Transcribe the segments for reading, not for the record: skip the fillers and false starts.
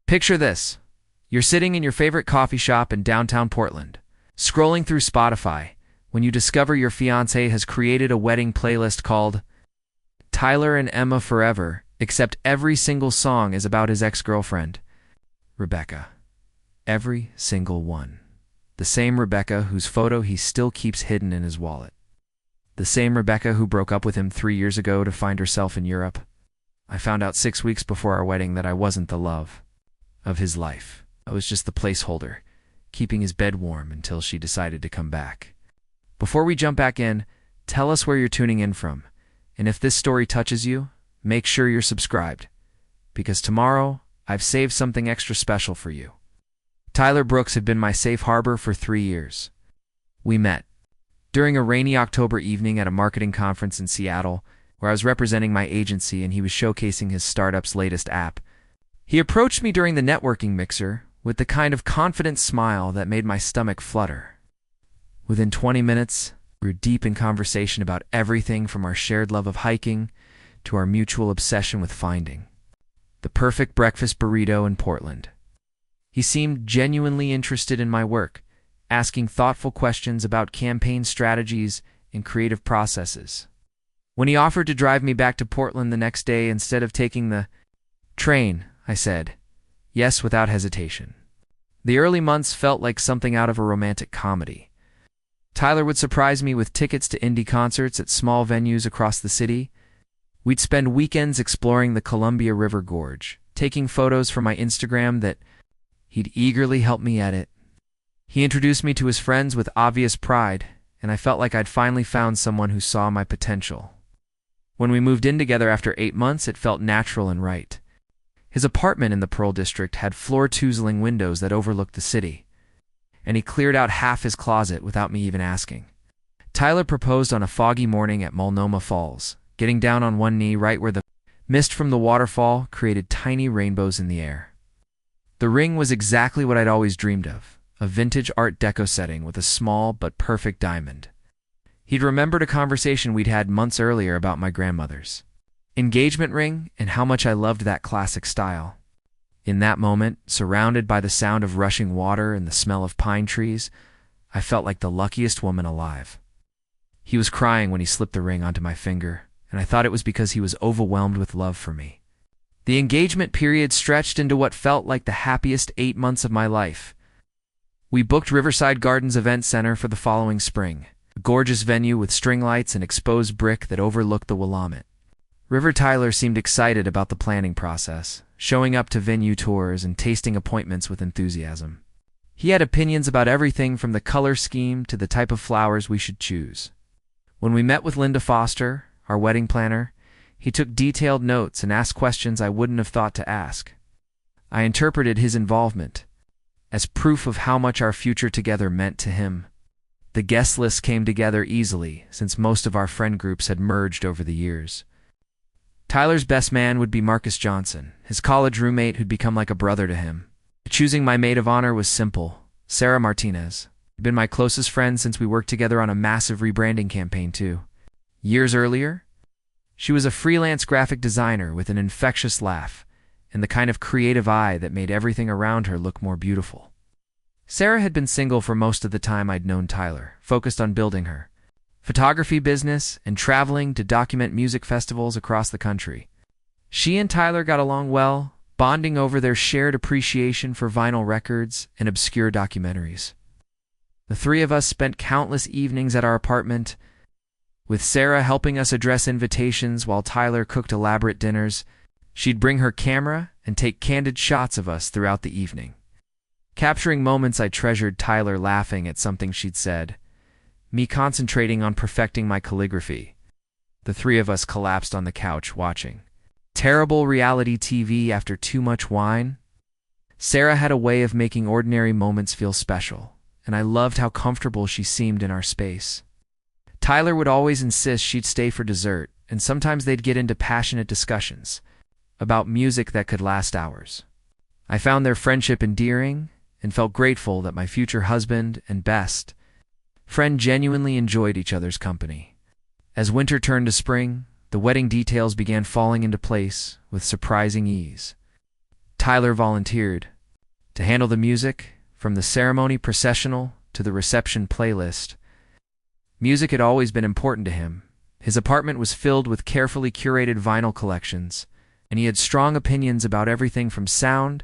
Picture this. You're sitting in your favorite coffee shop in downtown Portland, scrolling through Spotify, when you discover your fiancé has created a wedding playlist called Tyler and Emma Forever, except every single song is about his ex-girlfriend, Rebecca. Every single one. The same Rebecca whose photo he still keeps hidden in his wallet. The same Rebecca who broke up with him 3 years ago to find herself in Europe. I found out 6 weeks before our wedding that I wasn't the love of his life. I was just the placeholder, keeping his bed warm until she decided to come back. Before we jump back in, tell us where you're tuning in from. And if this story touches you, make sure you're subscribed, because tomorrow I've saved something extra special for you. Tyler Brooks had been my safe harbor for 3 years. We met during a rainy October evening at a marketing conference in Seattle, where I was representing my agency and he was showcasing his startup's latest app. He approached me during the networking mixer with the kind of confident smile that made my stomach flutter. Within 20 minutes, we were deep in conversation about everything from our shared love of hiking to our mutual obsession with finding the perfect breakfast burrito in Portland. He seemed genuinely interested in my work, asking thoughtful questions about campaign strategies and creative processes. When he offered to drive me back to Portland the next day instead of taking the train, I said yes without hesitation. The early months felt like something out of a romantic comedy. Tyler would surprise me with tickets to indie concerts at small venues across the city. We'd spend weekends exploring the Columbia River Gorge, taking photos for my Instagram that he'd eagerly help me edit. He introduced me to his friends with obvious pride, and I felt like I'd finally found someone who saw my potential. When we moved in together after 8 months, it felt natural and right. His apartment in the Pearl District had floor-toozling windows that overlooked the city, and he cleared out half his closet without me even asking. Tyler proposed on a foggy morning at Multnomah Falls, getting down on one knee right where the mist from the waterfall created tiny rainbows in the air. The ring was exactly what I'd always dreamed of, a vintage Art Deco setting with a small but perfect diamond. He'd remembered a conversation we'd had months earlier about my grandmother's engagement ring and how much I loved that classic style. In that moment, surrounded by the sound of rushing water and the smell of pine trees, I felt like the luckiest woman alive. He was crying when he slipped the ring onto my finger, and I thought it was because he was overwhelmed with love for me. The engagement period stretched into what felt like the happiest 8 months of my life. We booked Riverside Gardens Event Center for the following spring, a gorgeous venue with string lights and exposed brick that overlooked the Willamette. Tyler seemed excited about the planning process, showing up to venue tours and tasting appointments with enthusiasm. He had opinions about everything from the color scheme to the type of flowers we should choose. When we met with Linda Foster, our wedding planner, he took detailed notes and asked questions I wouldn't have thought to ask. I interpreted his involvement as proof of how much our future together meant to him. The guest list came together easily, since most of our friend groups had merged over the years. Tyler's best man would be Marcus Johnson, his college roommate who'd become like a brother to him. Choosing my maid of honor was simple, Sarah Martinez. She'd been my closest friend since we worked together on a massive rebranding campaign too. Years earlier, she was a freelance graphic designer with an infectious laugh and the kind of creative eye that made everything around her look more beautiful. Sarah had been single for most of the time I'd known Tyler, focused on building her photography business and traveling to document music festivals across the country. She and Tyler got along well, bonding over their shared appreciation for vinyl records and obscure documentaries. The three of us spent countless evenings at our apartment, with Sarah helping us address invitations while Tyler cooked elaborate dinners. She'd bring her camera and take candid shots of us throughout the evening. Capturing moments I treasured, Tyler laughing at something she'd said, me concentrating on perfecting my calligraphy. The three of us collapsed on the couch watching terrible reality TV after too much wine. Sarah had a way of making ordinary moments feel special, and I loved how comfortable she seemed in our space. Tyler would always insist she'd stay for dessert, and sometimes they'd get into passionate discussions about music that could last hours. I found their friendship endearing and felt grateful that my future husband and best friend genuinely enjoyed each other's company. As winter turned to spring, the wedding details began falling into place with surprising ease. Tyler volunteered to handle the music, from the ceremony processional to the reception playlist. Music had always been important to him. His apartment was filled with carefully curated vinyl collections, and he had strong opinions about everything from sound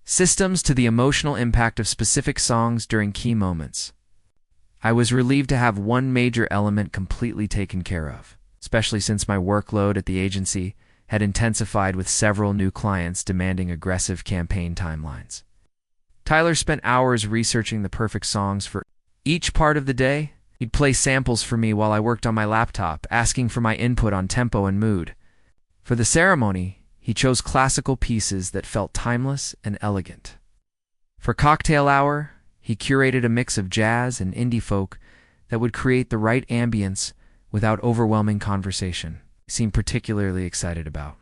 systems to the emotional impact of specific songs during key moments. I was relieved to have one major element completely taken care of, especially since my workload at the agency had intensified with several new clients demanding aggressive campaign timelines. Tyler spent hours researching the perfect songs for each part of the day. He'd play samples for me while I worked on my laptop, asking for my input on tempo and mood. For the ceremony, he chose classical pieces that felt timeless and elegant. For cocktail hour, he curated a mix of jazz and indie folk that would create the right ambience without overwhelming conversation. He seemed particularly excited about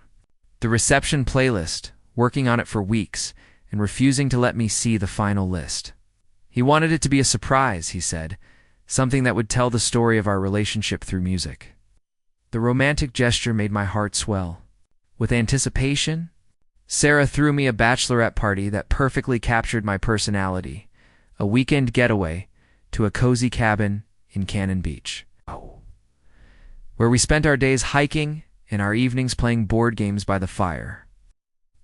the reception playlist, working on it for weeks and refusing to let me see the final list. He wanted it to be a surprise, he said, something that would tell the story of our relationship through music. The romantic gesture made my heart swell. With anticipation, Sarah threw me a bachelorette party that perfectly captured my personality, a weekend getaway to a cozy cabin in Cannon Beach, where we spent our days hiking and our evenings playing board games by the fire.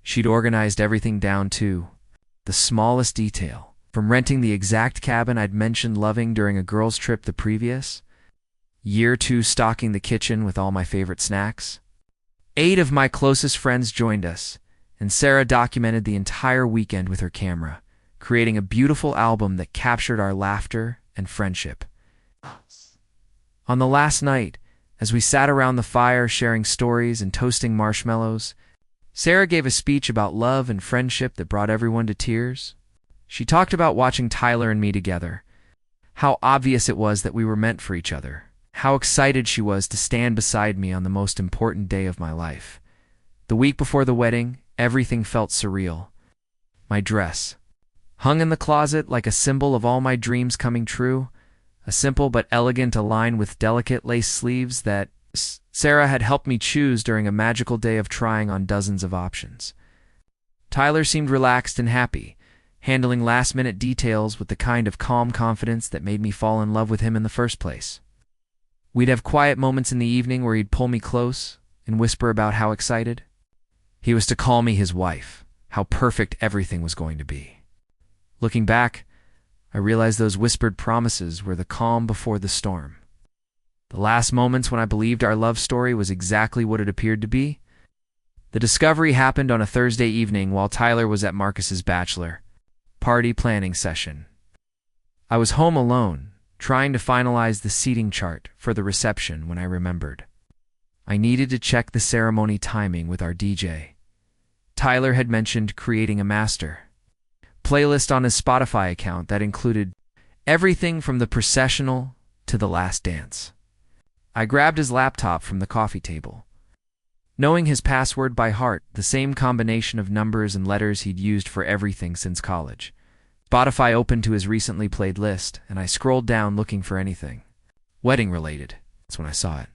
She'd organized everything down to the smallest detail, from renting the exact cabin I'd mentioned loving during a girls' trip the previous year to stocking the kitchen with all my favorite snacks. 8 of my closest friends joined us, and Sarah documented the entire weekend with her camera, creating a beautiful album that captured our laughter and friendship. On the last night, as we sat around the fire sharing stories and toasting marshmallows, Sarah gave a speech about love and friendship that brought everyone to tears. She talked about watching Tyler and me together, how obvious it was that we were meant for each other, how excited she was to stand beside me on the most important day of my life. The week before the wedding, everything felt surreal. My dress, hung in the closet like a symbol of all my dreams coming true, a simple but elegant align with delicate lace sleeves that Sarah had helped me choose during a magical day of trying on dozens of options. Tyler seemed relaxed and happy, handling last-minute details with the kind of calm confidence that made me fall in love with him in the first place. We'd have quiet moments in the evening where he'd pull me close and whisper about how excited he was to call me his wife, how perfect everything was going to be. Looking back, I realized those whispered promises were the calm before the storm. The last moments when I believed our love story was exactly what it appeared to be. The discovery happened on a Thursday evening while Tyler was at Marcus's bachelor party planning session. I was home alone, trying to finalize the seating chart for the reception when I remembered I needed to check the ceremony timing with our DJ. Tyler had mentioned creating a master playlist on his Spotify account that included everything from the processional to the last dance. I grabbed his laptop from the coffee table. Knowing his password by heart, the same combination of numbers and letters he'd used for everything since college, Spotify opened to his recently played list, and I scrolled down looking for anything wedding-related. That's when I saw it.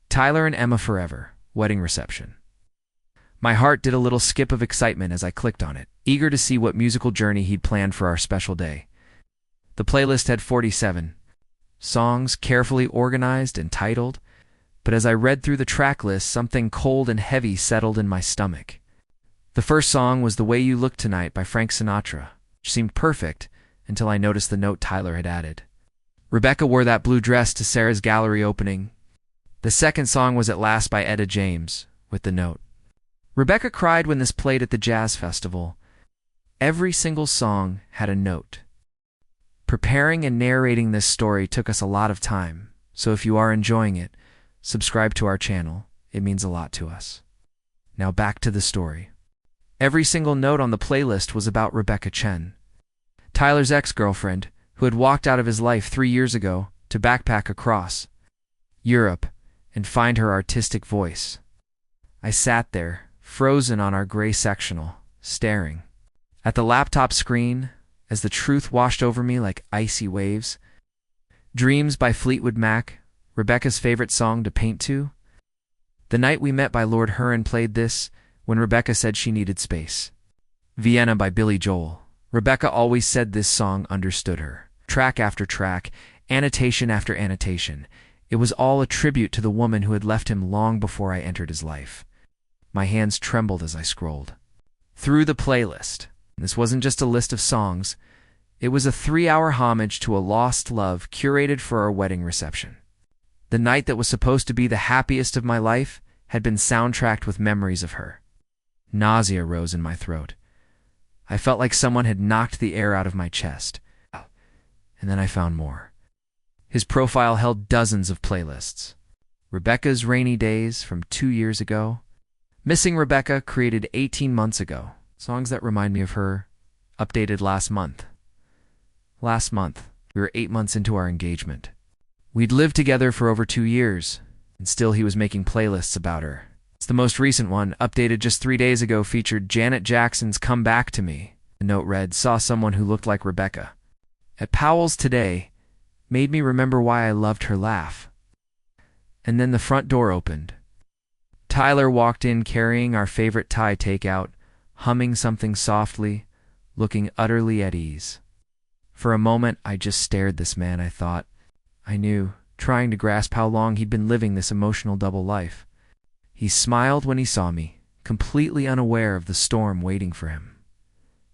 Tyler and Emma Forever, wedding reception. My heart did a little skip of excitement as I clicked on it, eager to see what musical journey he'd planned for our special day. The playlist had 47 songs, carefully organized and titled, but as I read through the track list, something cold and heavy settled in my stomach. The first song was The Way You Look Tonight by Frank Sinatra, which seemed perfect until I noticed the note Tyler had added. Rebecca wore that blue dress to Sarah's gallery opening. The second song was At Last by Etta James, with the note, Rebecca cried when this played at the jazz festival. Every single song had a note. Preparing and narrating this story took us a lot of time, so if you are enjoying it, subscribe to our channel. It means a lot to us. Now back to the story. Every single note on the playlist was about Rebecca Chen, Tyler's ex-girlfriend, who had walked out of his life 3 years ago to backpack across Europe and find her artistic voice. I sat there, frozen on our gray sectional, staring at the laptop screen as the truth washed over me like icy waves. Dreams by Fleetwood Mac, Rebecca's favorite song to paint to. The Night We Met by Lord Huron played this when Rebecca said she needed space. Vienna by Billy Joel. Rebecca always said this song understood her. Track after track, annotation after annotation. It was all a tribute to the woman who had left him long before I entered his life. My hands trembled as I scrolled through the playlist. This wasn't just a list of songs. It was a 3-hour homage to a lost love curated for our wedding reception. The night that was supposed to be the happiest of my life had been soundtracked with memories of her. Nausea rose in my throat. I felt like someone had knocked the air out of my chest. And then I found more. His profile held dozens of playlists. Rebecca's Rainy Days from 2 years ago. Missing Rebecca created 18 months ago. Songs that remind me of her, updated last month. Last month, we were 8 months into our engagement. We'd lived together for over 2 years, and still he was making playlists about her. The most recent one, updated just 3 days ago, featured Janet Jackson's Come Back to Me. The note read, "Saw someone who looked like Rebecca. At Powell's today, made me remember why I loved her laugh." And then the front door opened. Tyler walked in carrying our favorite Thai takeout, humming something softly, looking utterly at ease. For a moment, I just stared this man, I thought. I knew, trying to grasp how long he'd been living this emotional double life. He smiled when he saw me, completely unaware of the storm waiting for him.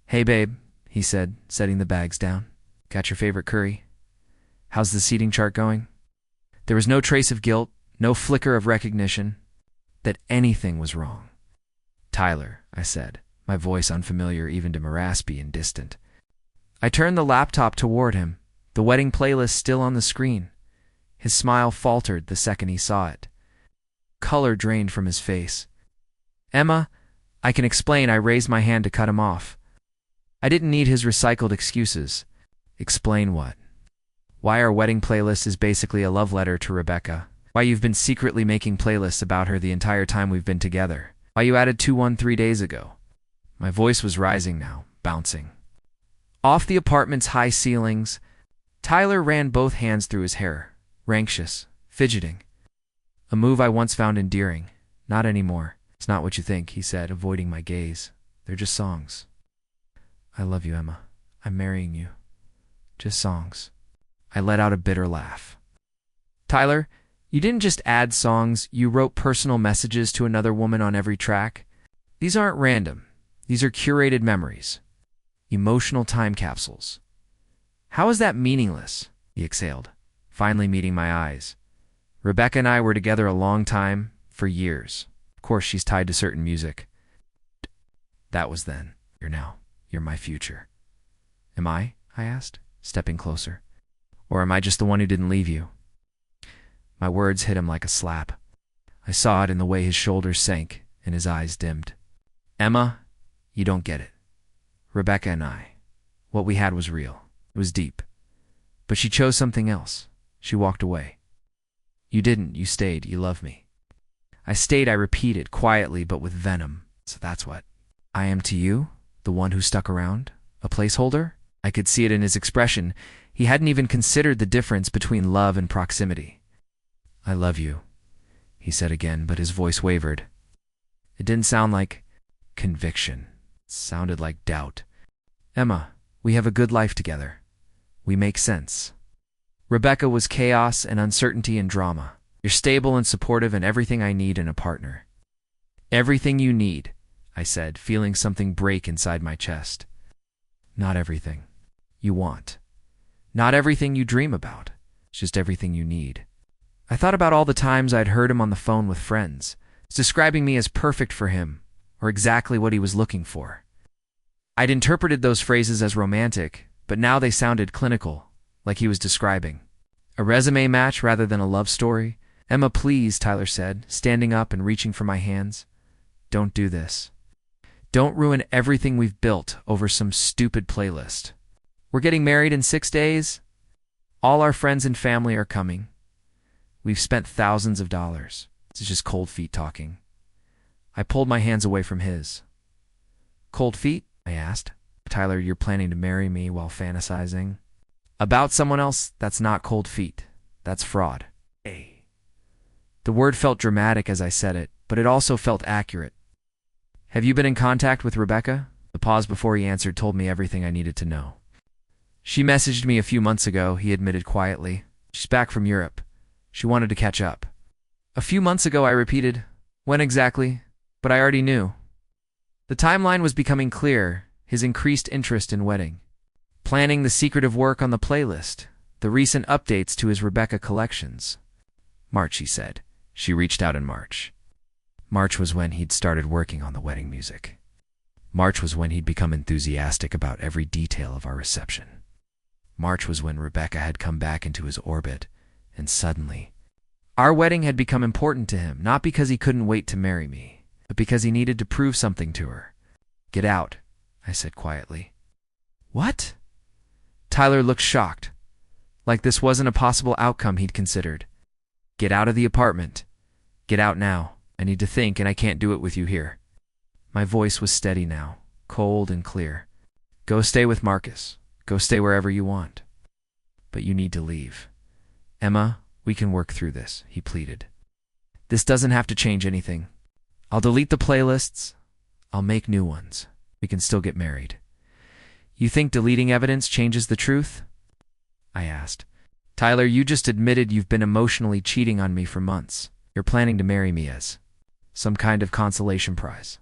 "Hey, babe," he said, setting the bags down. "Got your favorite curry? How's the seating chart going?" There was no trace of guilt, no flicker of recognition that anything was wrong. "Tyler," I said, my voice unfamiliar even to Maraspy and distant. I turned the laptop toward him, the wedding playlist still on the screen. His smile faltered the second he saw it. Color drained from his face. "Emma, I can explain." I raised my hand to cut him off. I didn't need his recycled excuses. Explain what? Why our wedding playlist is basically a love letter to Rebecca. Why you've been secretly making playlists about her the entire time we've been together. Why you added 2-1 3 days ago. My voice was rising now, bouncing. Off the apartment's high ceilings, Tyler ran both hands through his hair, anxious, fidgeting. A move I once found endearing. Not anymore. "It's not what you think," he said, avoiding my gaze. "They're just songs." "I love you, Emma. I'm marrying you. Just songs." I let out a bitter laugh. "Tyler, you didn't just add songs, you wrote personal messages to another woman on every track. These aren't random. These are curated memories. Emotional time capsules." "How is that meaningless?" he exhaled, finally meeting my eyes. "Rebecca and I were together a long time, for years. Of course, she's tied to certain music. That was then. You're now. You're my future." "Am I?" I asked, stepping closer. "Or am I just the one who didn't leave you?" My words hit him like a slap. I saw it in the way his shoulders sank and his eyes dimmed. "Emma, you don't get it. Rebecca and I, what we had was real. It was deep. But she chose something else. She walked away. You didn't. You stayed. You love me." "I stayed," I repeated, quietly but with venom. "So that's what I am to you? The one who stuck around? A placeholder?" I could see it in his expression. He hadn't even considered the difference between love and proximity. "I love you," he said again, but his voice wavered. It didn't sound like conviction. It sounded like doubt. "Emma, we have a good life together. We make sense." Rebecca was chaos and uncertainty and drama. "You're stable and supportive and everything I need in a partner." "Everything you need," I said, feeling something break inside my chest. "Not everything you want. Not everything you dream about. It's just everything you need." I thought about all the times I'd heard him on the phone with friends, describing me as perfect for him, or exactly what he was looking for. I'd interpreted those phrases as romantic, but now they sounded clinical, like he was describing a resume match rather than a love story. "Emma, please," Tyler said, standing up and reaching for my hands. "Don't do this. Don't ruin everything we've built over some stupid playlist. We're getting married in 6 days. All our friends and family are coming. We've spent thousands of dollars. This is just cold feet talking." I pulled my hands away from his. "Cold feet?" I asked. "Tyler, you're planning to marry me while fantasizing about someone else? That's not cold feet. That's fraud." Hey. The word felt dramatic as I said it, but it also felt accurate. Have you been in contact with Rebecca? The pause before he answered told me everything I needed to know. She messaged me a few months ago, he admitted quietly. She's back from Europe. She wanted to catch up. A few months ago, I repeated. When exactly? But I already knew. The timeline was becoming clear, his increased interest in wedding. Planning the secretive work on the playlist, the recent updates to his Rebecca collections. March, he said. She reached out in March. March was when he'd started working on the wedding music. March was when he'd become enthusiastic about every detail of our reception. March was when Rebecca had come back into his orbit, and suddenly, our wedding had become important to him, not because he couldn't wait to marry me, but because he needed to prove something to her. Get out, I said quietly. What? Tyler looked shocked, like this wasn't a possible outcome he'd considered. Get out of the apartment. Get out now. I need to think, and I can't do it with you here. My voice was steady now, cold and clear. Go stay with Marcus. Go stay wherever you want. But you need to leave. Emma, we can work through this, he pleaded. This doesn't have to change anything. I'll delete the playlists. I'll make new ones. We can still get married. You think deleting evidence changes the truth? I asked. Tyler, you just admitted you've been emotionally cheating on me for months. You're planning to marry me as some kind of consolation prize.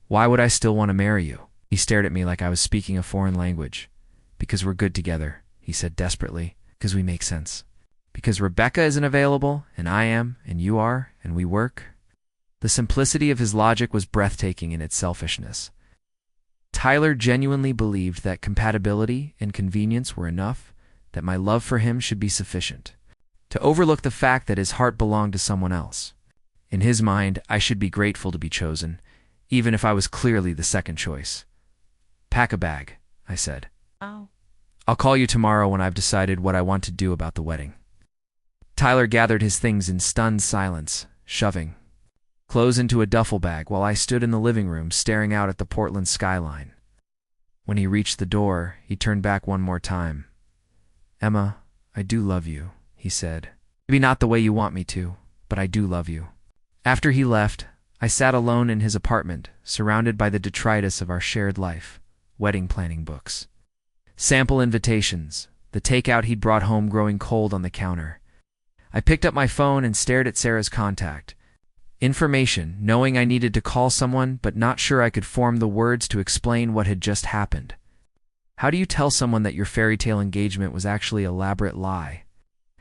Why would I still want to marry you? He stared at me like I was speaking a foreign language. Because we're good together, he said desperately. Because we make sense. Because Rebecca isn't available, and I am, and you are, and we work. The simplicity of his logic was breathtaking in its selfishness. Tyler genuinely believed that compatibility and convenience were enough, that my love for him should be sufficient. To overlook the fact that his heart belonged to someone else. In his mind, I should be grateful to be chosen, even if I was clearly the second choice. Pack a bag, I said. Oh. I'll call you tomorrow when I've decided what I want to do about the wedding. Tyler gathered his things in stunned silence, shoving clothes into a duffel bag while I stood in the living room staring out at the Portland skyline. When he reached the door, he turned back one more time. Emma, I do love you, he said. Maybe not the way you want me to, but I do love you. After he left, I sat alone in his apartment, surrounded by the detritus of our shared life, wedding planning books. Sample invitations, the takeout he'd brought home growing cold on the counter. I picked up my phone and stared at Sarah's contact. Information, knowing I needed to call someone, but not sure I could form the words to explain what had just happened. How do you tell someone that your fairy tale engagement was actually an elaborate lie?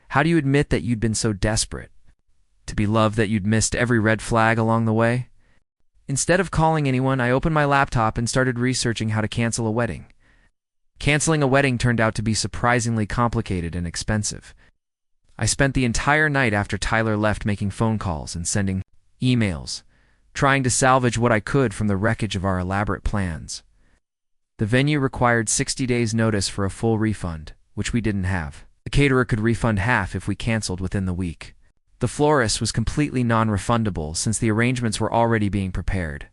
How do you admit that you'd been so desperate? To be loved that you'd missed every red flag along the way? Instead of calling anyone, I opened my laptop and started researching how to cancel a wedding. Canceling a wedding turned out to be surprisingly complicated and expensive. I spent the entire night after Tyler left making phone calls and sending emails, trying to salvage what I could from the wreckage of our elaborate plans. The venue required 60 days' notice for a full refund, which we didn't have. The caterer could refund half if we canceled within the week. The florist was completely non-refundable since the arrangements were already being prepared.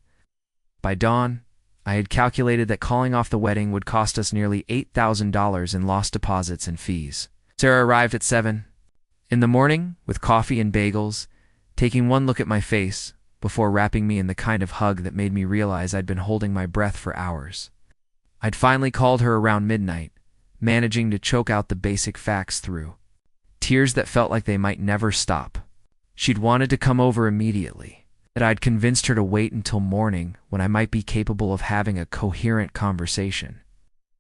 By dawn, I had calculated that calling off the wedding would cost us nearly $8,000 in lost deposits and fees. Sarah arrived at 7 in the morning with coffee and bagels, taking one look at my face before wrapping me in the kind of hug that made me realize I'd been holding my breath for hours. I'd finally called her around midnight, managing to choke out the basic facts through tears that felt like they might never stop. She'd wanted to come over immediately, that I'd convinced her to wait until morning when I might be capable of having a coherent conversation.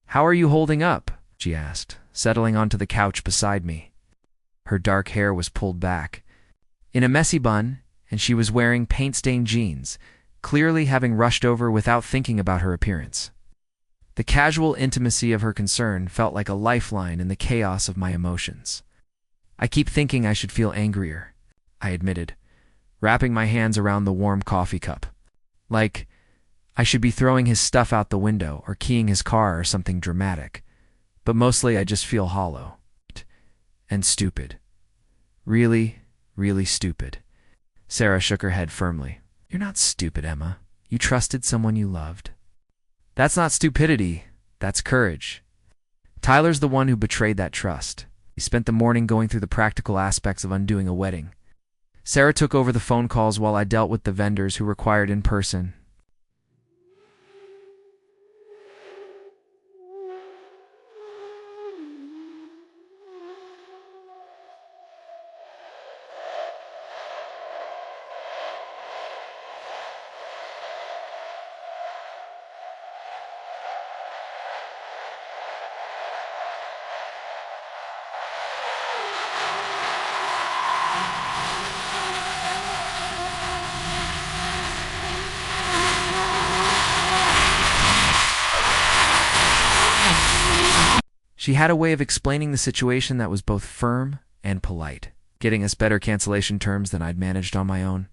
How are you holding up? She asked, settling onto the couch beside me. Her dark hair was pulled back in a messy bun, and she was wearing paint-stained jeans, clearly having rushed over without thinking about her appearance. The casual intimacy of her concern felt like a lifeline in the chaos of my emotions. I keep thinking I should feel angrier, I admitted, wrapping my hands around the warm coffee cup. Like, I should be throwing his stuff out the window or keying his car or something dramatic. But mostly I just feel hollow. And stupid. Really, really stupid. Sarah shook her head firmly. You're not stupid, Emma. You trusted someone you loved. That's not stupidity. That's courage. Tyler's the one who betrayed that trust. He spent the morning going through the practical aspects of undoing a wedding. Sarah took over the phone calls while I dealt with the vendors who required in-person She had a way of explaining the situation that was both firm and polite, getting us better cancellation terms than I'd managed on my own.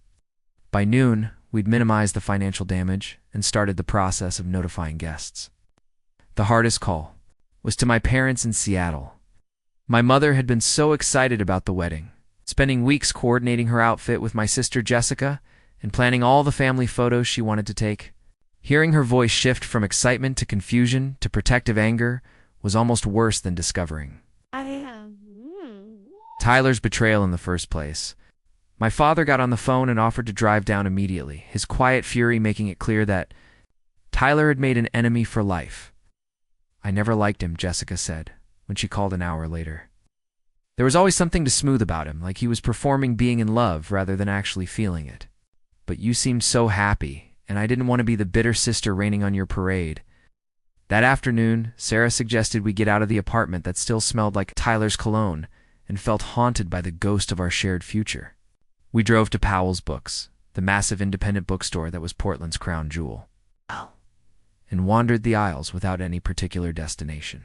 By noon, we'd minimized the financial damage and started the process of notifying guests. The hardest call was to my parents in Seattle. My mother had been so excited about the wedding, spending weeks coordinating her outfit with my sister Jessica and planning all the family photos she wanted to take. Hearing her voice shift from excitement to confusion to protective anger was almost worse than discovering Tyler's betrayal in the first place. My father got on the phone and offered to drive down immediately, his quiet fury making it clear that Tyler had made an enemy for life. I never liked him, Jessica said, when she called an hour later. There was always something to smooth about him, like he was performing being in love rather than actually feeling it. But you seemed so happy, and I didn't want to be the bitter sister raining on your parade. That afternoon, Sarah suggested we get out of the apartment that still smelled like Tyler's cologne and felt haunted by the ghost of our shared future. We drove to Powell's Books, the massive independent bookstore that was Portland's crown jewel, and wandered the aisles without any particular destination.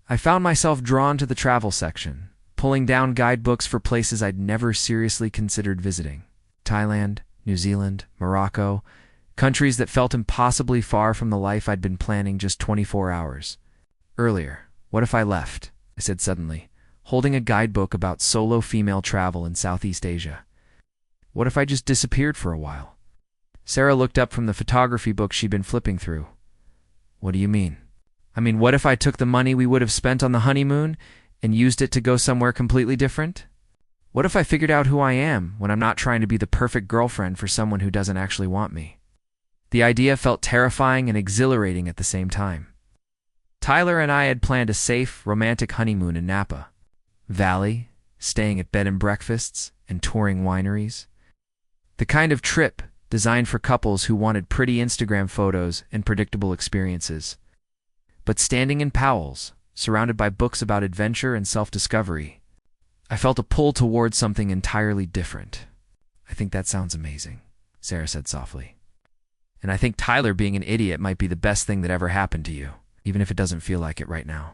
I found myself drawn to the travel section, pulling down guidebooks for places I'd never seriously considered visiting. Thailand, New Zealand, Morocco, countries that felt impossibly far from the life I'd been planning just 24 hours earlier. What if I left? I said suddenly, holding a guidebook about solo female travel in Southeast Asia. What if I just disappeared for a while? Sarah looked up from the photography book she'd been flipping through. What do you mean? I mean, what if I took the money we would have spent on the honeymoon and used it to go somewhere completely different? What if I figured out who I am when I'm not trying to be the perfect girlfriend for someone who doesn't actually want me? The idea felt terrifying and exhilarating at the same time. Tyler and I had planned a safe, romantic honeymoon in Napa Valley, staying at bed and breakfasts and touring wineries. The kind of trip designed for couples who wanted pretty Instagram photos and predictable experiences. But standing in Powell's, surrounded by books about adventure and self-discovery, I felt a pull towards something entirely different. I think that sounds amazing, Sarah said softly. And I think Tyler being an idiot might be the best thing that ever happened to you, even if it doesn't feel like it right now.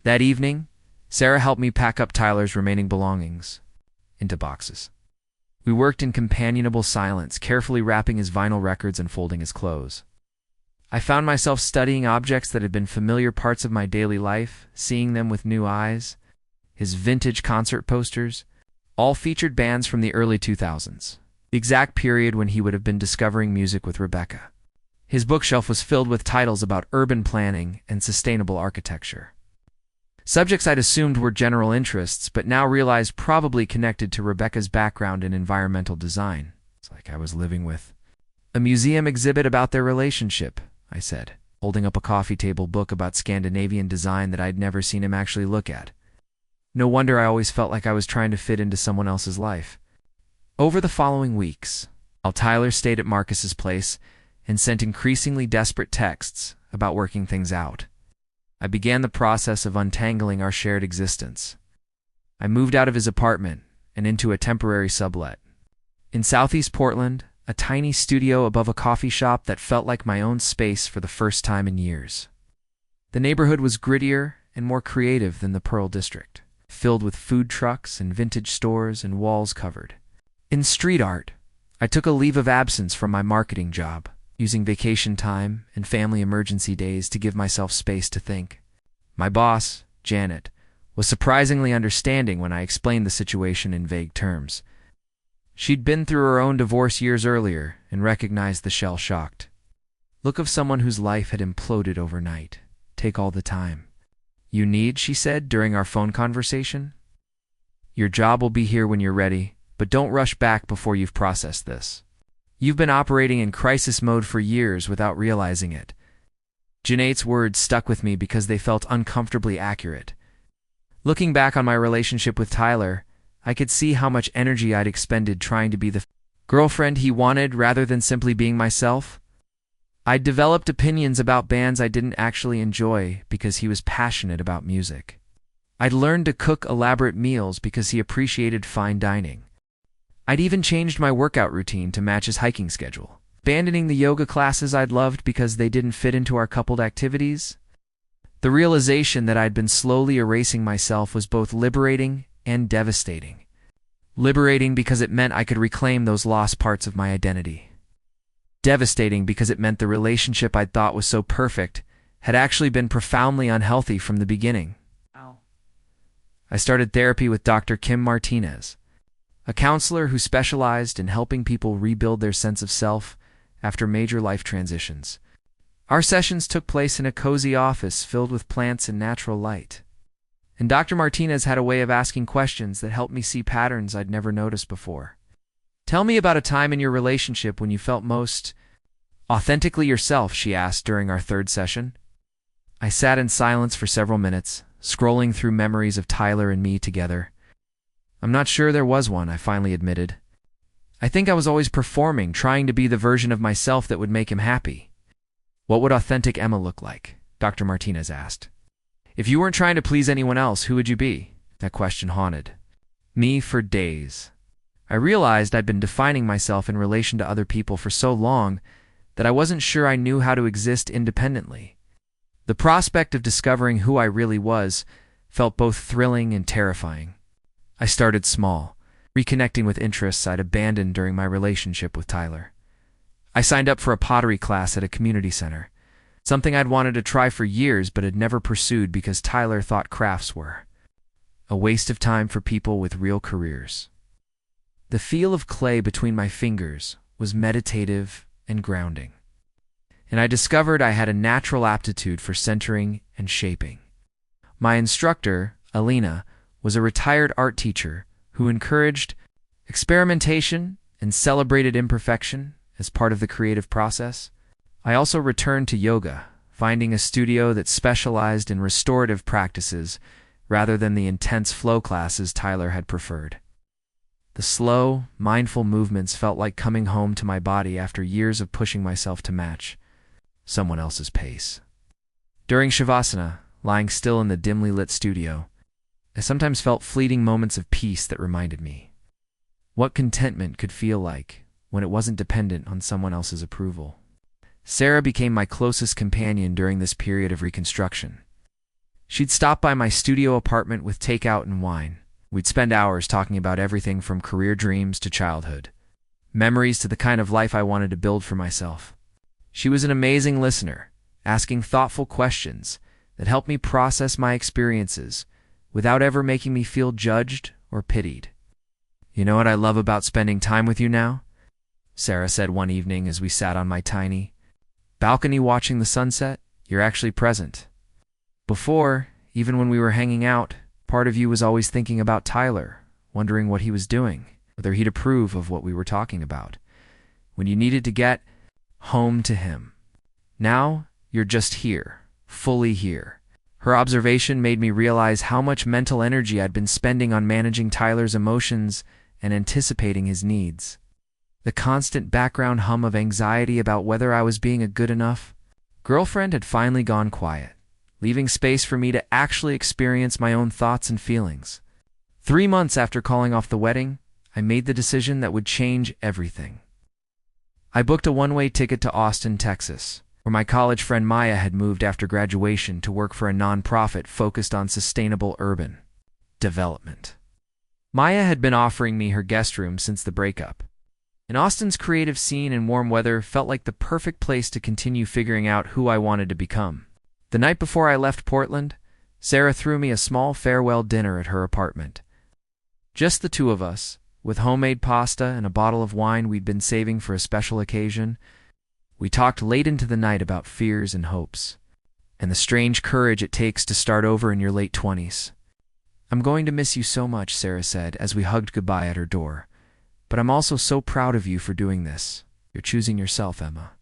That evening, Sarah helped me pack up Tyler's remaining belongings into boxes. We worked in companionable silence, carefully wrapping his vinyl records and folding his clothes. I found myself studying objects that had been familiar parts of my daily life, seeing them with new eyes. His vintage concert posters all featured bands from the early 2000s, the exact period when he would have been discovering music with Rebecca. His bookshelf was filled with titles about urban planning and sustainable architecture. Subjects I'd assumed were general interests, but now realized probably connected to Rebecca's background in environmental design. It's like I was living with a museum exhibit about their relationship, I said, holding up a coffee table book about Scandinavian design that I'd never seen him actually look at. No wonder I always felt like I was trying to fit into someone else's life. Over the following weeks, while Tyler stayed at Marcus's place and sent increasingly desperate texts about working things out, I began the process of untangling our shared existence. I moved out of his apartment and into a temporary sublet. In Southeast Portland, a tiny studio above a coffee shop that felt like my own space for the first time in years. The neighborhood was grittier and more creative than the Pearl District, filled with food trucks and vintage stores and walls covered in street art. I took a leave of absence from my marketing job, using vacation time and family emergency days to give myself space to think. My boss, Janet, was surprisingly understanding when I explained the situation in vague terms. She'd been through her own divorce years earlier and recognized the shell-shocked look of someone whose life had imploded overnight. Take all the time you need, she said during our phone conversation. Your job will be here when you're ready, but don't rush back before you've processed this. You've been operating in crisis mode for years without realizing it. Janet's words stuck with me because they felt uncomfortably accurate. Looking back on my relationship with Tyler, I could see how much energy I'd expended trying to be the girlfriend he wanted rather than simply being myself. I'd developed opinions about bands I didn't actually enjoy because he was passionate about music. I'd learned to cook elaborate meals because he appreciated fine dining. I'd even changed my workout routine to match his hiking schedule, abandoning the yoga classes I'd loved because they didn't fit into our coupled activities. The realization that I'd been slowly erasing myself was both liberating and devastating. Liberating because it meant I could reclaim those lost parts of my identity. Devastating because it meant the relationship I'd thought was so perfect had actually been profoundly unhealthy from the beginning. I started therapy with Dr. Kim Martinez, a counselor who specialized in helping people rebuild their sense of self after major life transitions. Our sessions took place in a cozy office filled with plants and natural light. And Dr. Martinez had a way of asking questions that helped me see patterns I'd never noticed before. Tell me about a time in your relationship when you felt most authentically yourself, she asked during our third session. I sat in silence for several minutes, scrolling through memories of Tyler and me together. I'm not sure there was one, I finally admitted. I think I was always performing, trying to be the version of myself that would make him happy. What would authentic Emma look like? Dr. Martinez asked. If you weren't trying to please anyone else, who would you be? That question haunted me for days. I realized I'd been defining myself in relation to other people for so long that I wasn't sure I knew how to exist independently. The prospect of discovering who I really was felt both thrilling and terrifying. I started small, reconnecting with interests I'd abandoned during my relationship with Tyler. I signed up for a pottery class at a community center, something I'd wanted to try for years but had never pursued because Tyler thought crafts were a waste of time for people with real careers. The feel of clay between my fingers was meditative and grounding, and I discovered I had a natural aptitude for centering and shaping. My instructor, Alina, was a retired art teacher who encouraged experimentation and celebrated imperfection as part of the creative process. I also returned to yoga, finding a studio that specialized in restorative practices rather than the intense flow classes Tyler had preferred. The slow, mindful movements felt like coming home to my body after years of pushing myself to match someone else's pace. During Shavasana, lying still in the dimly lit studio, I sometimes felt fleeting moments of peace that reminded me what contentment could feel like when it wasn't dependent on someone else's approval. Sarah became my closest companion during this period of reconstruction. She'd stop by my studio apartment with takeout and wine. We'd spend hours talking about everything from career dreams to childhood, memories to the kind of life I wanted to build for myself. She was an amazing listener, asking thoughtful questions that helped me process my experiences without ever making me feel judged or pitied. You know what I love about spending time with you now? Sarah said one evening as we sat on my tiny balcony watching the sunset. You're actually present. Before, even when we were hanging out, part of you was always thinking about Tyler, wondering what he was doing, whether he'd approve of what we were talking about, when you needed to get home to him. Now, you're just here, fully here. Her observation made me realize how much mental energy I'd been spending on managing Tyler's emotions and anticipating his needs. The constant background hum of anxiety about whether I was being a good enough girlfriend had finally gone quiet, leaving space for me to actually experience my own thoughts and feelings. 3 months after calling off the wedding, I made the decision that would change everything. I booked a one-way ticket to Austin, Texas, where my college friend Maya had moved after graduation to work for a nonprofit focused on sustainable urban development. Maya had been offering me her guest room since the breakup, and Austin's creative scene and warm weather felt like the perfect place to continue figuring out who I wanted to become. The night before I left Portland, Sarah threw me a small farewell dinner at her apartment. Just the two of us, with homemade pasta and a bottle of wine we'd been saving for a special occasion. We talked late into the night about fears and hopes, and the strange courage it takes to start over in your late 20s. I'm going to miss you so much, Sarah said as we hugged goodbye at her door. But I'm also so proud of you for doing this. You're choosing yourself, Emma.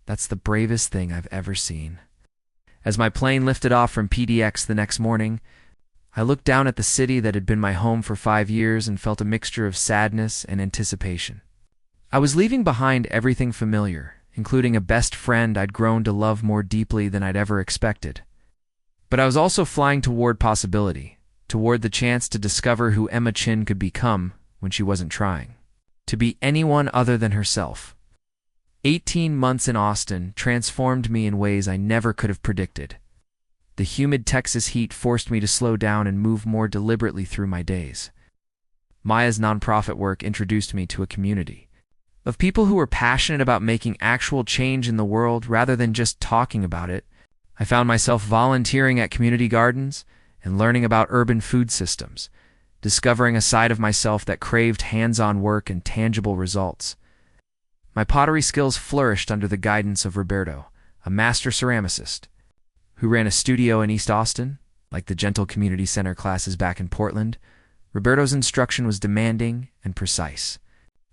That's the bravest thing I've ever seen. As my plane lifted off from PDX the next morning, I looked down at the city that had been my home for 5 years and felt a mixture of sadness and anticipation. I was leaving behind everything familiar, including a best friend I'd grown to love more deeply than I'd ever expected. But I was also flying toward possibility, toward the chance to discover who Emma Chin could become when she wasn't trying, to be anyone other than herself. 18 months in Austin transformed me in ways I never could have predicted. The humid Texas heat forced me to slow down and move more deliberately through my days. Maya's nonprofit work introduced me to a community of people who were passionate about making actual change in the world rather than just talking about it. I found myself volunteering at community gardens and learning about urban food systems, discovering a side of myself that craved hands-on work and tangible results. My pottery skills flourished under the guidance of Roberto, a master ceramicist, who ran a studio in East Austin. Like the gentle community center classes back in Portland, Roberto's instruction was demanding and precise.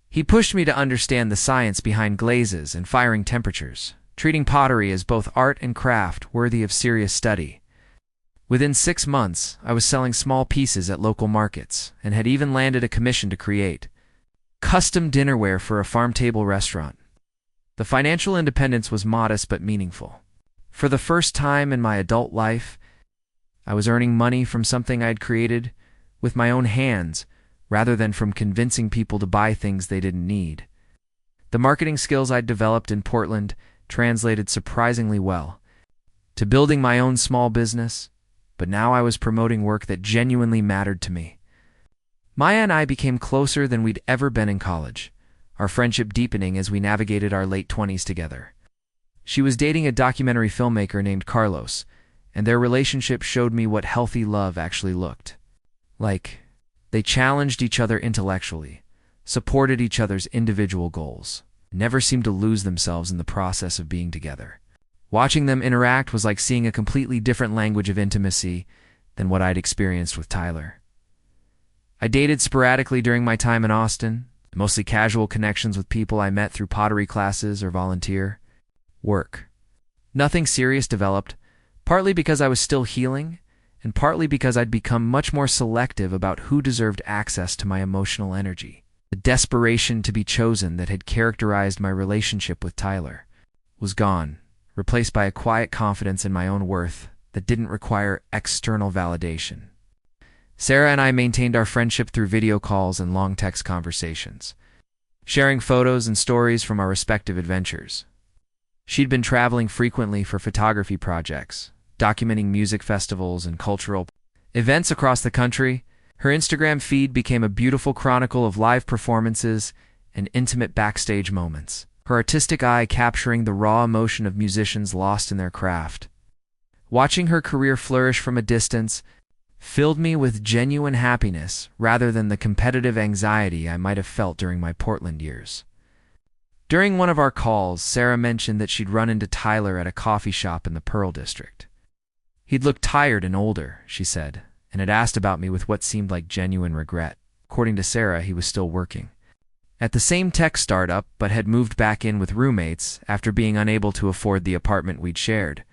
He pushed me to understand the science behind glazes and firing temperatures, treating pottery as both art and craft worthy of serious study. Within 6 months, I was selling small pieces at local markets and had even landed a commission to create custom dinnerware for a farm-table restaurant. The financial independence was modest but meaningful. For the first time in my adult life, I was earning money from something I had created with my own hands rather than from convincing people to buy things they didn't need. The marketing skills I'd developed in Portland translated surprisingly well to building my own small business, but now I was promoting work that genuinely mattered to me. Maya and I became closer than we'd ever been in college, our friendship deepening as we navigated our late 20s together. She was dating a documentary filmmaker named Carlos, and their relationship showed me what healthy love actually looked like. They challenged each other intellectually, supported each other's individual goals, never seemed to lose themselves in the process of being together. Watching them interact was like seeing a completely different language of intimacy than what I'd experienced with Tyler. I dated sporadically during my time in Austin, mostly casual connections with people I met through pottery classes or volunteer work. Nothing serious developed, partly because I was still healing, and partly because I'd become much more selective about who deserved access to my emotional energy. The desperation to be chosen that had characterized my relationship with Tyler was gone, replaced by a quiet confidence in my own worth that didn't require external validation. Sarah and I maintained our friendship through video calls and long text conversations, sharing photos and stories from our respective adventures. She'd been traveling frequently for photography projects, documenting music festivals and cultural events across the country. Her Instagram feed became a beautiful chronicle of live performances and intimate backstage moments, her artistic eye capturing the raw emotion of musicians lost in their craft. Watching her career flourish from a distance filled me with genuine happiness rather than the competitive anxiety I might have felt during my Portland years. During one of our calls, Sarah mentioned that she'd run into Tyler at a coffee shop in the Pearl District. He'd looked tired and older, she said, and had asked about me with what seemed like genuine regret. According to Sarah, he was still working at the same tech startup, but had moved back in with roommates after being unable to afford the apartment we'd shared.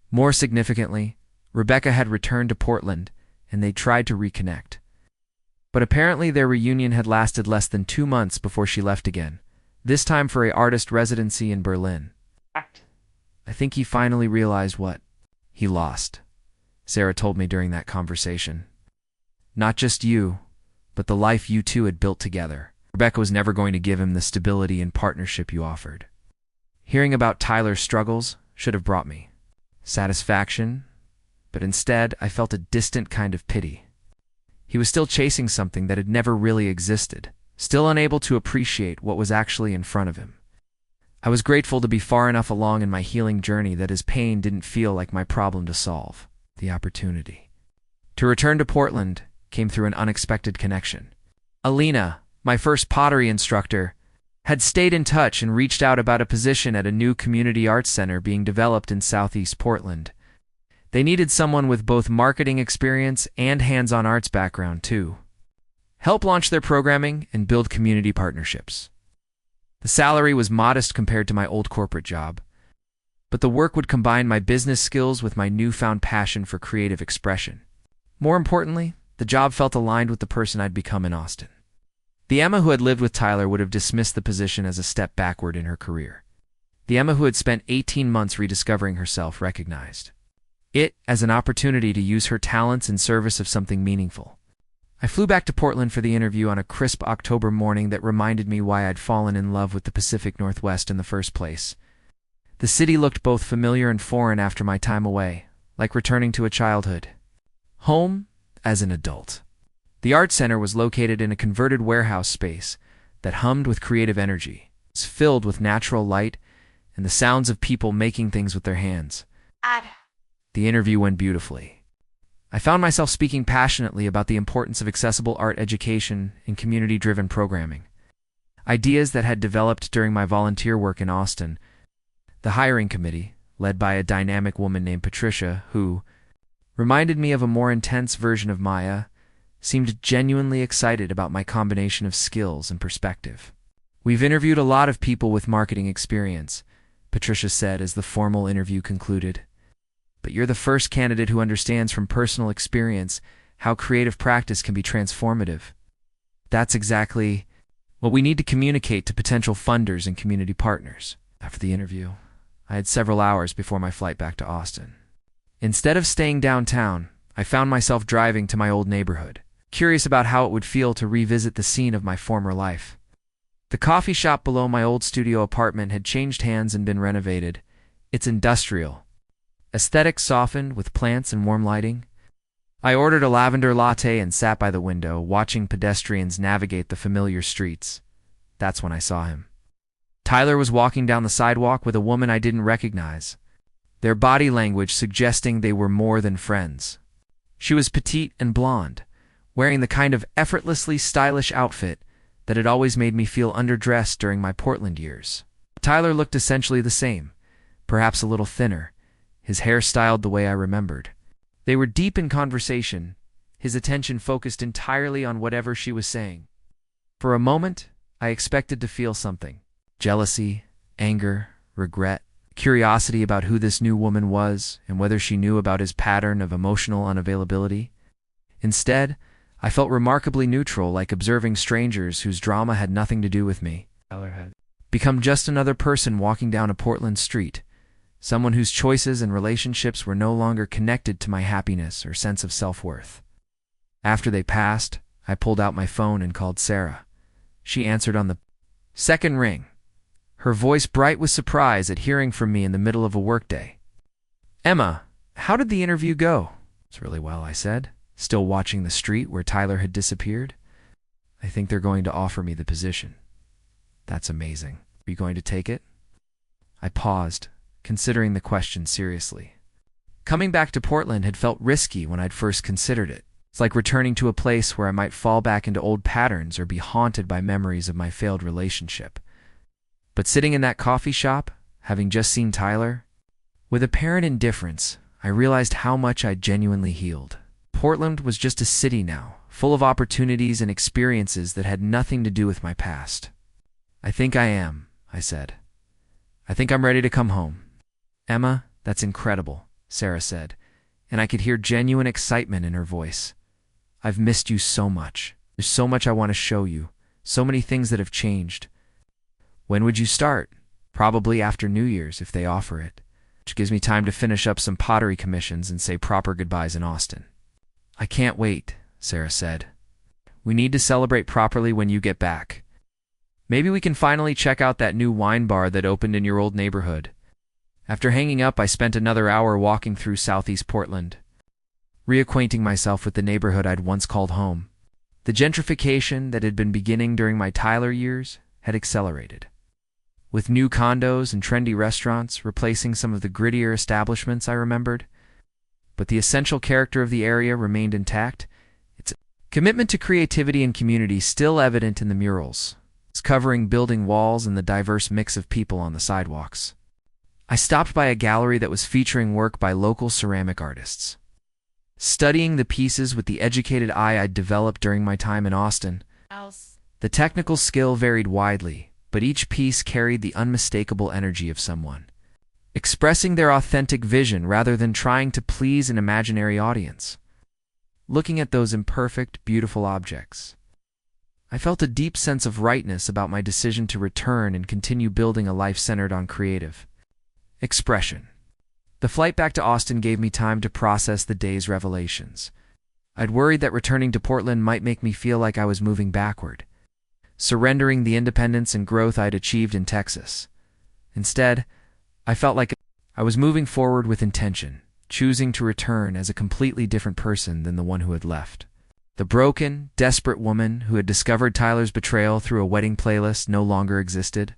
More significantly, Rebecca had returned to Portland, and they tried to reconnect. But apparently their reunion had lasted less than 2 months before she left again, this time for an artist residency in Berlin. I think he finally realized what he lost, Sarah told me during that conversation. Not just you, but the life you two had built together. Rebecca was never going to give him the stability and partnership you offered. Hearing about Tyler's struggles should have brought me satisfaction, but instead I felt a distant kind of pity. He was still chasing something that had never really existed, still unable to appreciate what was actually in front of him. I was grateful to be far enough along in my healing journey that his pain didn't feel like my problem to solve. The opportunity to return to Portland came through an unexpected connection. Alina, my first pottery instructor, had stayed in touch and reached out about a position at a new community arts center being developed in Southeast Portland. They needed someone with both marketing experience and hands-on arts background, too. Help launch their programming and build community partnerships. The salary was modest compared to my old corporate job, but the work would combine my business skills with my newfound passion for creative expression. More importantly, the job felt aligned with the person I'd become in Austin. The Emma who had lived with Tyler would have dismissed the position as a step backward in her career. The Emma who had spent 18 months rediscovering herself recognized it as an opportunity to use her talents in service of something meaningful. I flew back to Portland for the interview on a crisp October morning that reminded me why I'd fallen in love with the Pacific Northwest in the first place. The city looked both familiar and foreign after my time away, like returning to a childhood. Home as an adult. The art center was located in a converted warehouse space that hummed with creative energy. It's filled with natural light and the sounds of people making things with their hands. The interview went beautifully. I found myself speaking passionately about the importance of accessible art education and community-driven programming. Ideas that had developed during my volunteer work in Austin. The hiring committee, led by a dynamic woman named Patricia, who reminded me of a more intense version of Maya, seemed genuinely excited about my combination of skills and perspective. "We've interviewed a lot of people with marketing experience," Patricia said as the formal interview concluded. "But you're the first candidate who understands from personal experience how creative practice can be transformative. That's exactly what we need to communicate to potential funders and community partners." After the interview, I had several hours before my flight back to Austin. Instead of staying downtown, I found myself driving to my old neighborhood, curious about how it would feel to revisit the scene of my former life. The coffee shop below my old studio apartment had changed hands and been renovated. It's industrial. Aesthetics softened with plants and warm lighting. I ordered a lavender latte and sat by the window, watching pedestrians navigate the familiar streets. That's when I saw him. Tyler was walking down the sidewalk with a woman I didn't recognize, their body language suggesting they were more than friends. She was petite and blonde, wearing the kind of effortlessly stylish outfit that had always made me feel underdressed during my Portland years. Tyler looked essentially the same, perhaps a little thinner, his hair styled the way I remembered. They were deep in conversation, his attention focused entirely on whatever she was saying. For a moment, I expected to feel something: jealousy, anger, regret, curiosity about who this new woman was and whether she knew about his pattern of emotional unavailability. Instead, I felt remarkably neutral, like observing strangers whose drama had nothing to do with me. Tyler had become just another person walking down a Portland street, someone whose choices and relationships were no longer connected to my happiness or sense of self-worth. After they passed, I pulled out my phone and called Sarah. She answered on the second ring, her voice bright with surprise at hearing from me in the middle of a workday. "Emma, how did the interview go?" "It's really well," I said, still watching the street where Tyler had disappeared. "I think they're going to offer me the position." "That's amazing. Are you going to take it?" I paused, considering the question seriously. Coming back to Portland had felt risky when I'd first considered it. It's like returning to a place where I might fall back into old patterns or be haunted by memories of my failed relationship. But sitting in that coffee shop, having just seen Tyler, with apparent indifference, I realized how much I'd genuinely healed. Portland was just a city now, full of opportunities and experiences that had nothing to do with my past. "I think I am," I said. "I think I'm ready to come home." "Emma, that's incredible," Sarah said, and I could hear genuine excitement in her voice. "I've missed you so much. There's so much I want to show you, so many things that have changed." "When would you start?" "Probably after New Year's, if they offer it, which gives me time to finish up some pottery commissions and say proper goodbyes in Austin." "I can't wait," Sarah said. "We need to celebrate properly when you get back. Maybe we can finally check out that new wine bar that opened in your old neighborhood." After hanging up, I spent another hour walking through southeast Portland, reacquainting myself with the neighborhood I'd once called home. The gentrification that had been beginning during my Tyler years had accelerated, with new condos and trendy restaurants replacing some of the grittier establishments I remembered. But the essential character of the area remained intact, its commitment to creativity and community still evident in the murals, its covering building walls and the diverse mix of people on the sidewalks. I stopped by a gallery that was featuring work by local ceramic artists. Studying the pieces with the educated eye I'd developed during my time in Austin, the technical skill varied widely, but each piece carried the unmistakable energy of someone expressing their authentic vision rather than trying to please an imaginary audience. Looking at those imperfect, beautiful objects, I felt a deep sense of rightness about my decision to return and continue building a life centered on creative expression. The flight back to Austin gave me time to process the day's revelations. I'd worried that returning to Portland might make me feel like I was moving backward, surrendering the independence and growth I'd achieved in Texas. Instead, I felt like I was moving forward with intention, choosing to return as a completely different person than the one who had left. The broken, desperate woman who had discovered Tyler's betrayal through a wedding playlist no longer existed.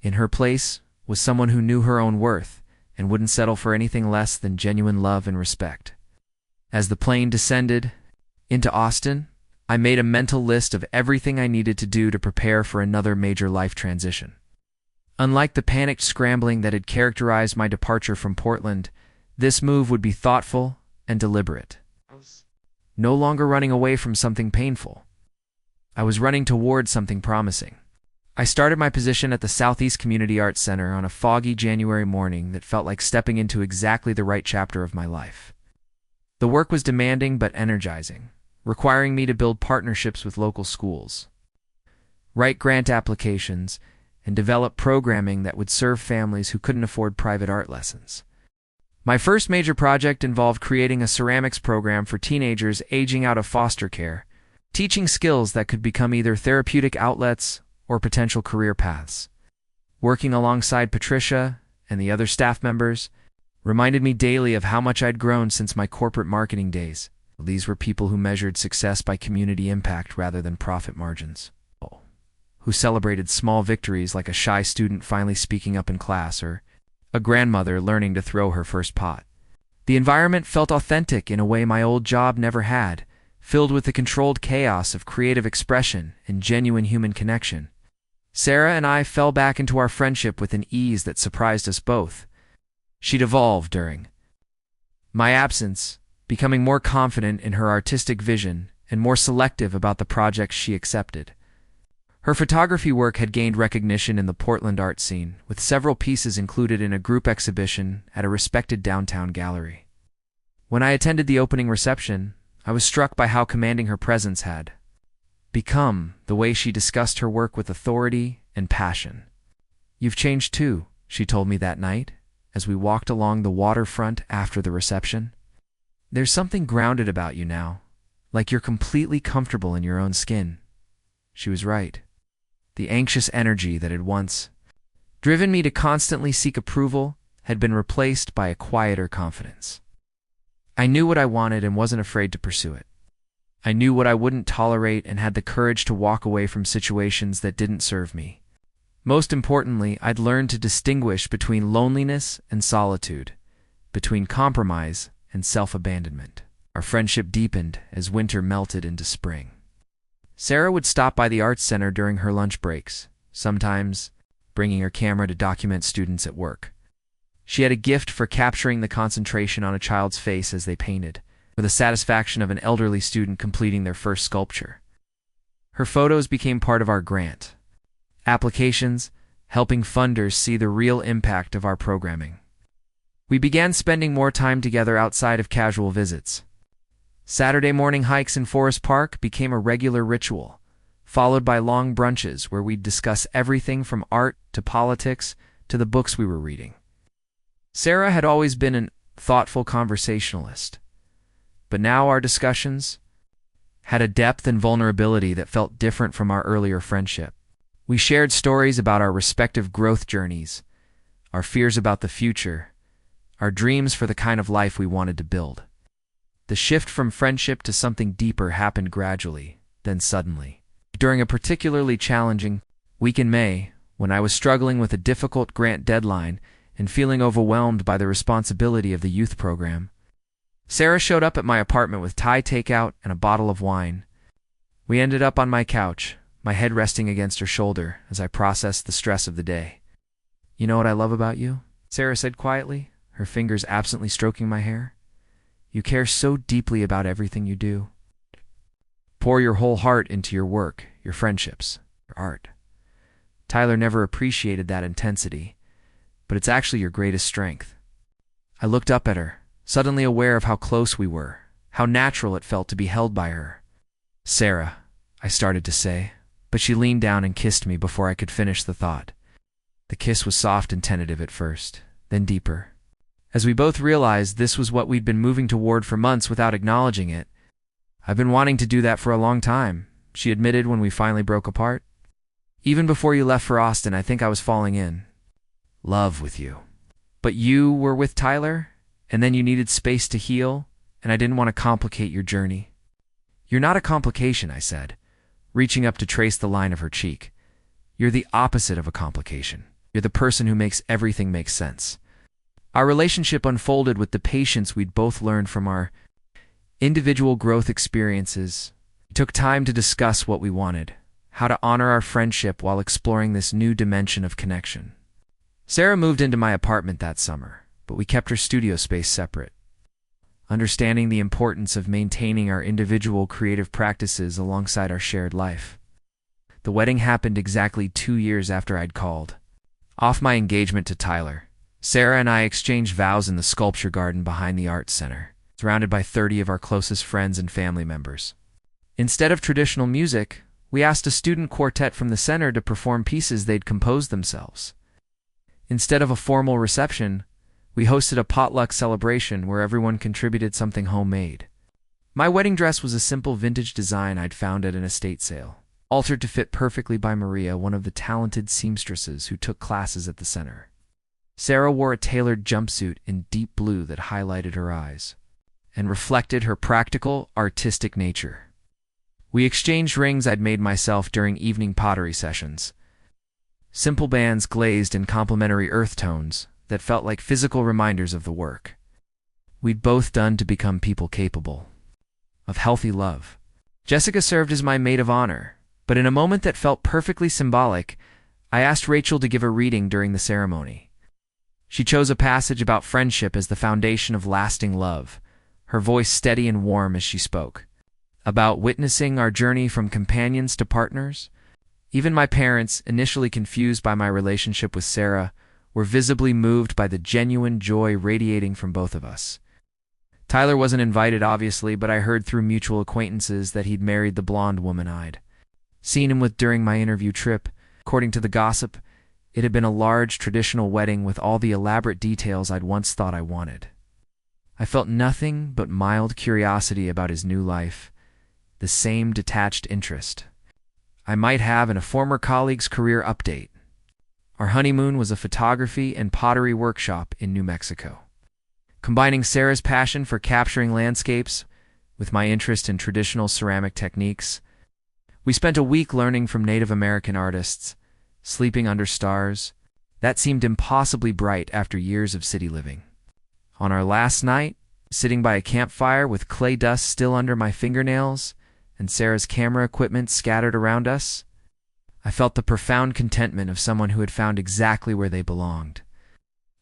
In her place was someone who knew her own worth and wouldn't settle for anything less than genuine love and respect. As the plane descended into Austin, I made a mental list of everything I needed to do to prepare for another major life transition. Unlike the panicked scrambling that had characterized my departure from Portland, this move would be thoughtful and deliberate. No longer running away from something painful. I was running toward something promising. I started my position at the Southeast Community Arts Center on a foggy January morning that felt like stepping into exactly the right chapter of my life. The work was demanding but energizing, requiring me to build partnerships with local schools, write grant applications, and develop programming that would serve families who couldn't afford private art lessons. My first major project involved creating a ceramics program for teenagers aging out of foster care, teaching skills that could become either therapeutic outlets or potential career paths. Working alongside Patricia and the other staff members reminded me daily of how much I'd grown since my corporate marketing days. These were people who measured success by community impact rather than profit margins, who celebrated small victories like a shy student finally speaking up in class or a grandmother learning to throw her first pot. The environment felt authentic in a way my old job never had, filled with the controlled chaos of creative expression and genuine human connection. Sarah and I fell back into our friendship with an ease that surprised us both. She'd evolved during my absence, becoming more confident in her artistic vision and more selective about the projects she accepted. Her photography work had gained recognition in the Portland art scene, with several pieces included in a group exhibition at a respected downtown gallery. When I attended the opening reception, I was struck by how commanding her presence had become, the way she discussed her work with authority and passion. "You've changed too," she told me that night, as we walked along the waterfront after the reception. "There's something grounded about you now, like you're completely comfortable in your own skin." She was right. The anxious energy that had once driven me to constantly seek approval had been replaced by a quieter confidence. I knew what I wanted and wasn't afraid to pursue it. I knew what I wouldn't tolerate and had the courage to walk away from situations that didn't serve me. Most importantly, I'd learned to distinguish between loneliness and solitude, between compromise and self-abandonment. Our friendship deepened as winter melted into spring. Sarah would stop by the arts center during her lunch breaks, sometimes bringing her camera to document students at work. She had a gift for capturing the concentration on a child's face as they painted, or the satisfaction of an elderly student completing their first sculpture. Her photos became part of our grant applications, helping funders see the real impact of our programming. We began spending more time together outside of casual visits. Saturday morning hikes in Forest Park became a regular ritual, followed by long brunches where we'd discuss everything from art to politics to the books we were reading. Sarah had always been a thoughtful conversationalist, but now our discussions had a depth and vulnerability that felt different from our earlier friendship. We shared stories about our respective growth journeys, our fears about the future, our dreams for the kind of life we wanted to build. The shift from friendship to something deeper happened gradually, then suddenly. During a particularly challenging week in May, when I was struggling with a difficult grant deadline and feeling overwhelmed by the responsibility of the youth program, Sarah showed up at my apartment with Thai takeout and a bottle of wine. We ended up on my couch, my head resting against her shoulder as I processed the stress of the day. "You know what I love about you?" Sarah said quietly, her fingers absently stroking my hair. "You care so deeply about everything you do. Pour your whole heart into your work, your friendships, your art. Tyler never appreciated that intensity, but it's actually your greatest strength." I looked up at her, suddenly aware of how close we were, how natural it felt to be held by her. "Sarah," I started to say, but she leaned down and kissed me before I could finish the thought. The kiss was soft and tentative at first, then deeper. As we both realized this was what we'd been moving toward for months without acknowledging it. "I've been wanting to do that for a long time," she admitted when we finally broke apart. "Even before you left for Austin, I think I was falling in love with you." "But you were with Tyler?" And then you needed space to heal, and I didn't want to complicate your journey. You're not a complication, I said, reaching up to trace the line of her cheek. You're the opposite of a complication. You're the person who makes everything make sense. Our relationship unfolded with the patience we'd both learned from our individual growth experiences. We took time to discuss what we wanted, how to honor our friendship while exploring this new dimension of connection. Sarah moved into my apartment that summer, but we kept her studio space separate. Understanding the importance of maintaining our individual creative practices alongside our shared life. The wedding happened exactly 2 years after I'd called off my engagement to Tyler. Sarah and I exchanged vows in the sculpture garden behind the Arts Center, surrounded by 30 of our closest friends and family members. Instead of traditional music, we asked a student quartet from the center to perform pieces they'd composed themselves. Instead of a formal reception, we hosted a potluck celebration where everyone contributed something homemade. My wedding dress was a simple vintage design I'd found at an estate sale, altered to fit perfectly by Maria, one of the talented seamstresses who took classes at the center. Sarah wore a tailored jumpsuit in deep blue that highlighted her eyes and reflected her practical, artistic nature. We exchanged rings I'd made myself during evening pottery sessions. Simple bands glazed in complementary earth tones that felt like physical reminders of the work we'd both done to become people capable of healthy love. Jessica served as my maid of honor, but in a moment that felt perfectly symbolic, I asked Rachel to give a reading during the ceremony. She chose a passage about friendship as the foundation of lasting love, her voice steady and warm as she spoke. About witnessing our journey from companions to partners. Even my parents, initially confused by my relationship with Sarah, were visibly moved by the genuine joy radiating from both of us. Tyler wasn't invited, obviously, but I heard through mutual acquaintances that he'd married the blonde woman I'd seen him with during my interview trip. According to the gossip, it had been a large, traditional wedding with all the elaborate details I'd once thought I wanted. I felt nothing but mild curiosity about his new life, the same detached interest I might have in a former colleague's career update. Our honeymoon was a photography and pottery workshop in New Mexico. Combining Sarah's passion for capturing landscapes with my interest in traditional ceramic techniques, we spent a week learning from Native American artists, sleeping under stars that seemed impossibly bright after years of city living. On our last night, sitting by a campfire with clay dust still under my fingernails and Sarah's camera equipment scattered around us, I felt the profound contentment of someone who had found exactly where they belonged.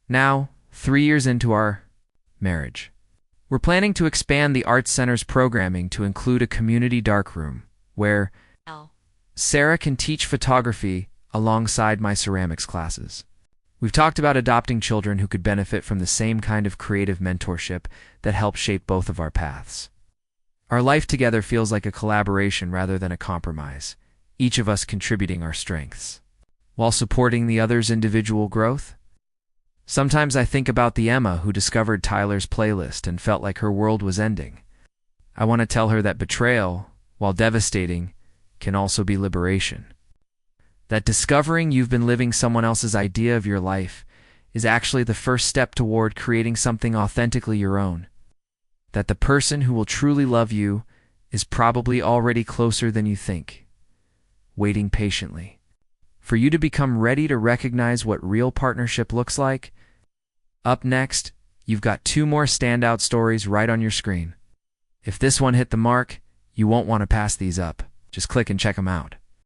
Now, 3 years into our marriage, we're planning to expand the Arts Center's programming to include a community darkroom where Sarah can teach photography alongside my ceramics classes. We've talked about adopting children who could benefit from the same kind of creative mentorship that helped shape both of our paths. Our life together feels like a collaboration rather than a compromise, each of us contributing our strengths, while supporting the other's individual growth. Sometimes I think about the Emma who discovered Tyler's playlist and felt like her world was ending. I want to tell her that betrayal, while devastating, can also be liberation. That discovering you've been living someone else's idea of your life is actually the first step toward creating something authentically your own. That the person who will truly love you is probably already closer than you think, waiting patiently for you to become ready to recognize what real partnership looks like. Up next, you've got 2 more standout stories right on your screen. If this one hit the mark, you won't want to pass these up. Just click and check them out.